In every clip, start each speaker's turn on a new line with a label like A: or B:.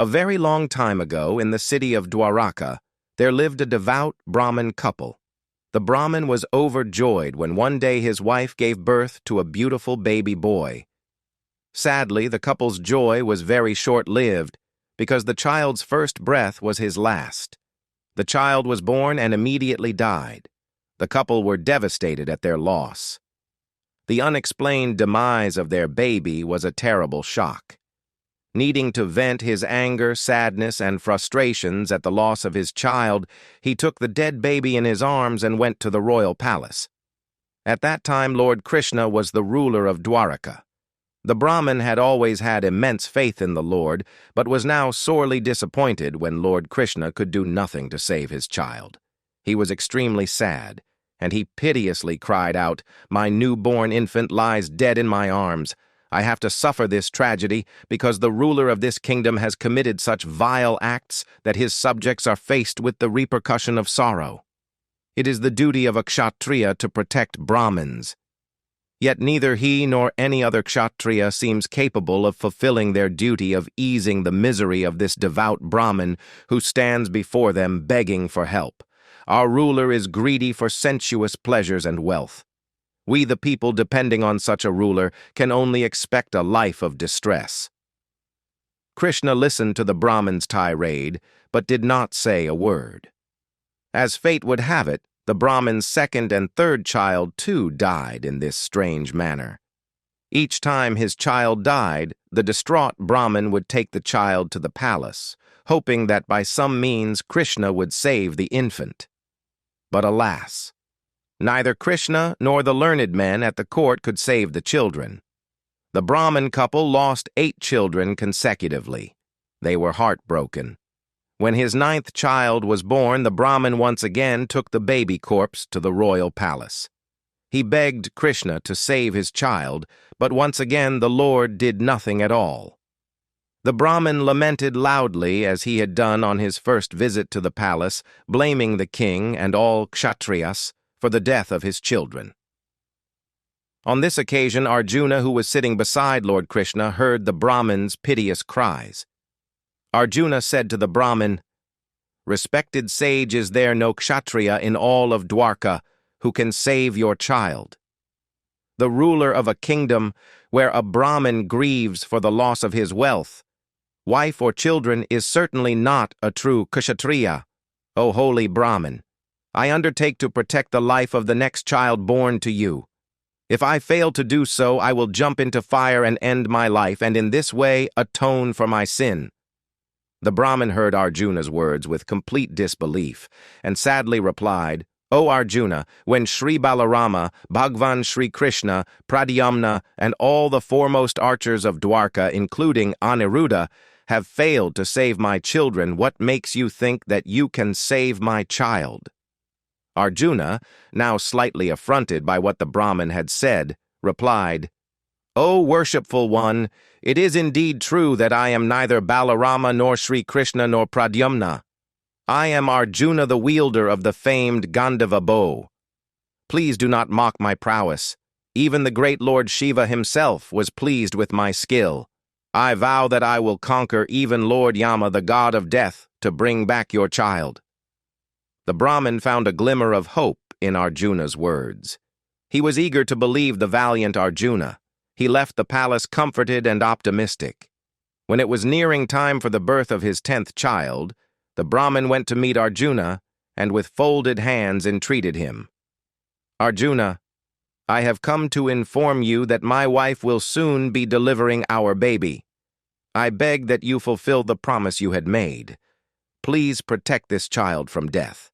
A: A very long time ago, in the city of Dwaraka, there lived a devout Brahmin couple. The Brahmin was overjoyed when one day his wife gave birth to a beautiful baby boy. Sadly, the couple's joy was very short-lived because the child's first breath was his last. The child was born and immediately died. The couple were devastated at their loss. The unexplained demise of their baby was a terrible shock. Needing to vent his anger, sadness, and frustrations at the loss of his child, he took the dead baby in his arms and went to the royal palace. At that time, Lord Krishna was the ruler of Dwaraka. The Brahmin had always had immense faith in the Lord, but was now sorely disappointed when Lord Krishna could do nothing to save his child. He was extremely sad, and he piteously cried out, "My newborn infant lies dead in my arms. I have to suffer this tragedy because the ruler of this kingdom has committed such vile acts that his subjects are faced with the repercussion of sorrow. It is the duty of a kshatriya to protect brahmins. Yet neither he nor any other kshatriya seems capable of fulfilling their duty of easing the misery of this devout Brahmin who stands before them begging for help. Our ruler is greedy for sensuous pleasures and wealth. We, the people depending on such a ruler, can only expect a life of distress." Krishna listened to the Brahmin's tirade, but did not say a word. As fate would have it, the Brahmin's second and third child too died in this strange manner. Each time his child died, the distraught Brahmin would take the child to the palace, hoping that by some means Krishna would save the infant. But alas! Neither Krishna nor the learned men at the court could save the children. The Brahmin couple lost 8 children consecutively. They were heartbroken. When his 9th child was born, the Brahmin once again took the baby corpse to the royal palace. He begged Krishna to save his child, but once again the Lord did nothing at all. The Brahmin lamented loudly as he had done on his first visit to the palace, blaming the king and all kshatriyas for the death of his children. On this occasion, Arjuna, who was sitting beside Lord Krishna, heard the Brahmin's piteous cries. Arjuna said to the Brahmin, "Respected sage, is there no kshatriya in all of Dwarka who can save your child?" The ruler of a kingdom where a Brahmin grieves for the loss of his wealth, wife or children is certainly not a true kshatriya. O holy Brahmin, I undertake to protect the life of the next child born to you. If I fail to do so, I will jump into fire and end my life, and in this way atone for my sin." The Brahmin heard Arjuna's words with complete disbelief, and sadly replied, "O Arjuna, when Sri Balarama, Bhagwan Shri Krishna, Pradyumna, and all the foremost archers of Dwarka, including Aniruddha, have failed to save my children, what makes you think that you can save my child?" Arjuna, now slightly affronted by what the Brahmin had said, replied, "O worshipful one, it is indeed true that I am neither Balarama nor Sri Krishna nor Pradyumna. I am Arjuna, the wielder of the famed Gandhava bow. Please do not mock my prowess. Even the great Lord Shiva himself was pleased with my skill. I vow that I will conquer even Lord Yama, the god of death, to bring back your child." The Brahmin found a glimmer of hope in Arjuna's words. He was eager to believe the valiant Arjuna. He left the palace comforted and optimistic. When it was nearing time for the birth of his 10th child, the Brahmin went to meet Arjuna and with folded hands entreated him. "Arjuna, I have come to inform you that my wife will soon be delivering our baby. I beg that you fulfill the promise you had made. Please protect this child from death."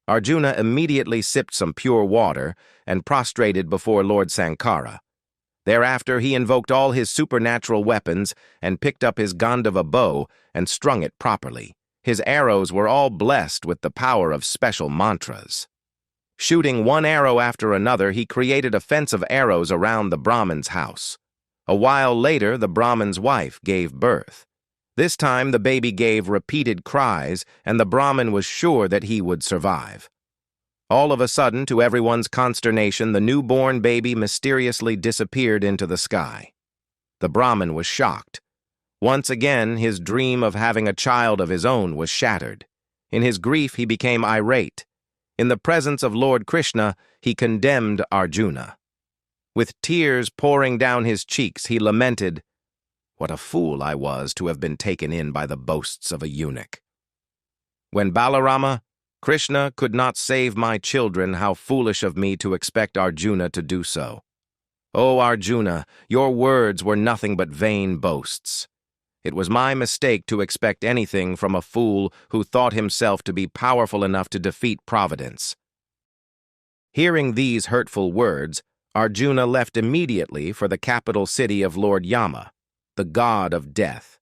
A: Arjuna immediately sipped some pure water and prostrated before Lord Sankara. Thereafter he invoked all his supernatural weapons and picked up his Gandhava bow and strung it properly. His arrows were all blessed with the power of special mantras. Shooting one arrow after another, he created a fence of arrows around the Brahmin's house. A while later, the Brahmin's wife gave birth. This time the baby gave repeated cries, and the Brahmin was sure that he would survive. All of a sudden, to everyone's consternation, the newborn baby mysteriously disappeared into the sky. The Brahmin was shocked. Once again, his dream of having a child of his own was shattered. In his grief, he became irate. In the presence of Lord Krishna, he condemned Arjuna. With tears pouring down his cheeks, he lamented, "What a fool I was to have been taken in by the boasts of a eunuch. When Balarama, Krishna could not save my children, how foolish of me to expect Arjuna to do so. O Arjuna, your words were nothing but vain boasts. It was my mistake to expect anything from a fool who thought himself to be powerful enough to defeat Providence." Hearing these hurtful words, Arjuna left immediately for the capital city of Lord Yama, the god of death.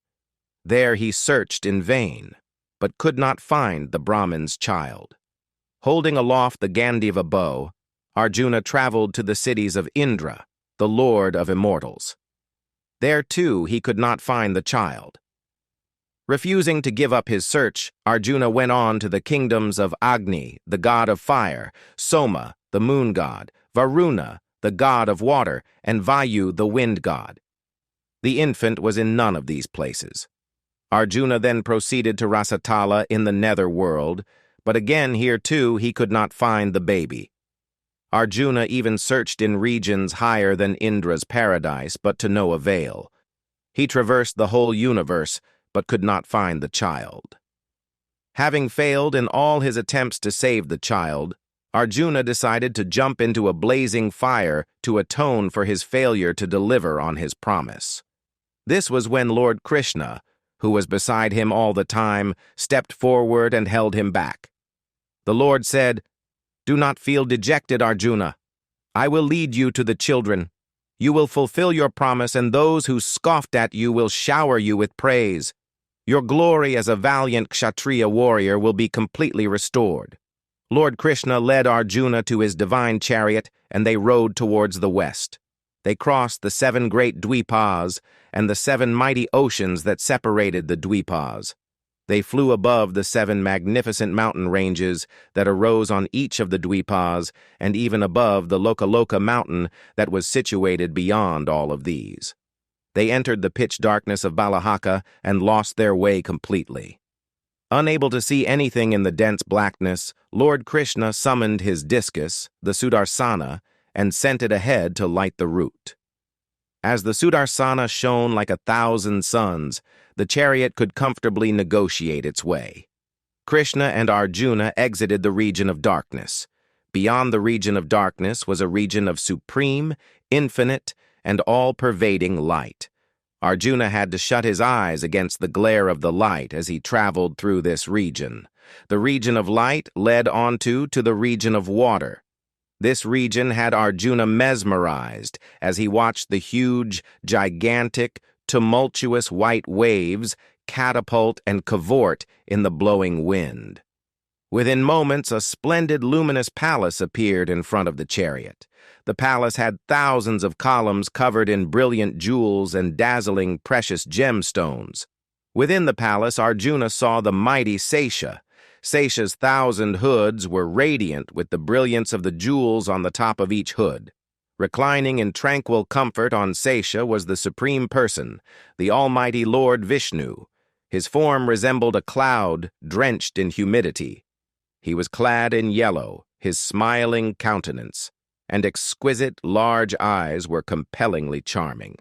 A: There he searched in vain, but could not find the Brahmin's child. Holding aloft the Gandiva bow, Arjuna traveled to the cities of Indra, the Lord of Immortals. There, too, he could not find the child. Refusing to give up his search, Arjuna went on to the kingdoms of Agni, the god of fire, Soma, the moon god, Varuna, the god of water, and Vayu, the wind god. The infant was in none of these places. Arjuna then proceeded to Rasatala in the nether world, but again here too he could not find the baby. Arjuna even searched in regions higher than Indra's paradise, but to no avail. He traversed the whole universe, but could not find the child. Having failed in all his attempts to save the child, Arjuna decided to jump into a blazing fire to atone for his failure to deliver on his promise. This was when Lord Krishna, who was beside him all the time, stepped forward and held him back. The Lord said, "Do not feel dejected, Arjuna. I will lead you to the children. You will fulfill your promise, and those who scoffed at you will shower you with praise. Your glory as a valiant Kshatriya warrior will be completely restored." Lord Krishna led Arjuna to his divine chariot, and they rode towards the west. They crossed the 7 great Dvipas and the 7 mighty oceans that separated the Dvipas. They flew above the 7 magnificent mountain ranges that arose on each of the Dvipas, and even above the Lokaloka mountain that was situated beyond all of these. They entered the pitch darkness of Balahaka and lost their way completely. Unable to see anything in the dense blackness, Lord Krishna summoned his discus, the Sudarsana, and sent it ahead to light the route. As the Sudarsana shone like 1,000 suns, the chariot could comfortably negotiate its way. Krishna and Arjuna exited the region of darkness. Beyond the region of darkness was a region of supreme, infinite, and all-pervading light. Arjuna had to shut his eyes against the glare of the light as he traveled through this region. The region of light led to the region of water. This region had Arjuna mesmerized as he watched the huge, gigantic, tumultuous white waves catapult and cavort in the blowing wind. Within moments, a splendid luminous palace appeared in front of the chariot. The palace had thousands of columns covered in brilliant jewels and dazzling precious gemstones. Within the palace, Arjuna saw the mighty Sesha. Sesha's 1,000 hoods were radiant with the brilliance of the jewels on the top of each hood. Reclining in tranquil comfort on Sesha was the Supreme Person, the Almighty Lord Vishnu. His form resembled a cloud drenched in humidity. He was clad in yellow, his smiling countenance and exquisite large eyes were compellingly charming.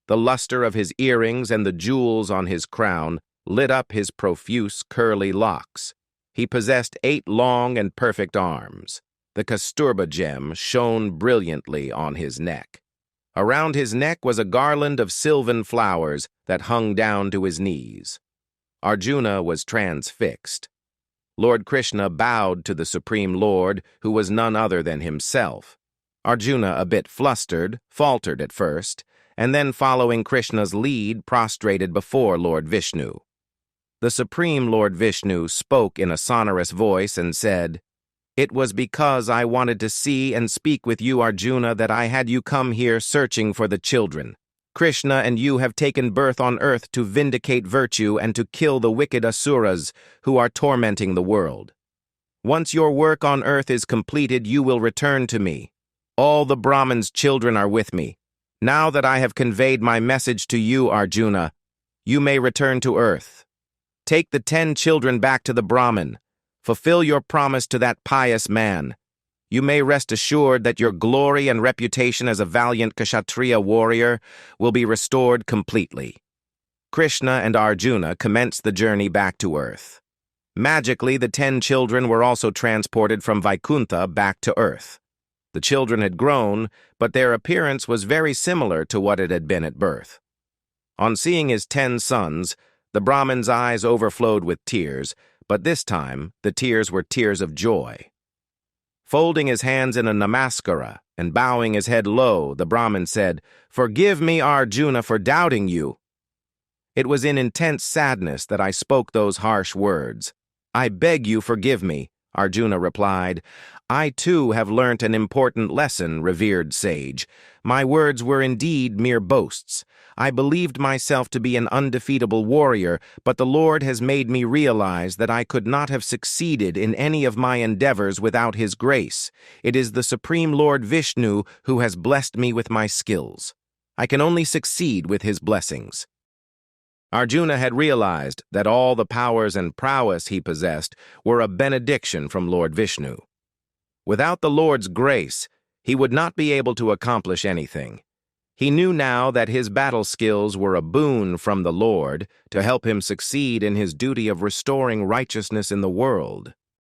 A: The luster of his earrings and the jewels on his crown lit up his profuse curly locks. He possessed 8 long and perfect arms. The Kasturba gem shone brilliantly on his neck. Around his neck was a garland of sylvan flowers that hung down to his knees. Arjuna was transfixed. Lord Krishna bowed to the Supreme Lord, who was none other than himself. Arjuna, a bit flustered, faltered at first, and then following Krishna's lead, prostrated before Lord Vishnu. The Supreme Lord Vishnu spoke in a sonorous voice and said, "It was because I wanted to see and speak with you, Arjuna, that I had you come here searching for the children. Krishna and you have taken birth on earth to vindicate virtue and to kill the wicked asuras who are tormenting the world. Once your work on earth is completed, you will return to me. All the Brahmins' children are with me. Now that I have conveyed my message to you, Arjuna, you may return to earth. Take the 10 children back to the Brahman. Fulfill your promise to that pious man. You may rest assured that your glory and reputation as a valiant Kshatriya warrior will be restored completely. Krishna and Arjuna commenced the journey back to earth. Magically, the 10 children were also transported from Vaikuntha back to earth. The children had grown, but their appearance was very similar to what it had been at birth. On seeing his 10 sons, the Brahman's eyes overflowed with tears, but this time the tears were tears of joy. Folding his hands in a namaskara and bowing his head low, the Brahmin said, "Forgive me, Arjuna, for doubting you." It was in intense sadness that I spoke those harsh words. "I beg you forgive me," Arjuna replied. "I too have learnt an important lesson, revered sage. My words were indeed mere boasts. I believed myself to be an undefeatable warrior, but the Lord has made me realize that I could not have succeeded in any of my endeavors without His grace. It is the Supreme Lord Vishnu who has blessed me with my skills. I can only succeed with His blessings." Arjuna had realized that all the powers and prowess he possessed were a benediction from Lord Vishnu. Without the Lord's grace, he would not be able to accomplish anything. He knew now that his battle skills were a boon from the Lord to help him succeed in his duty of restoring righteousness in the world.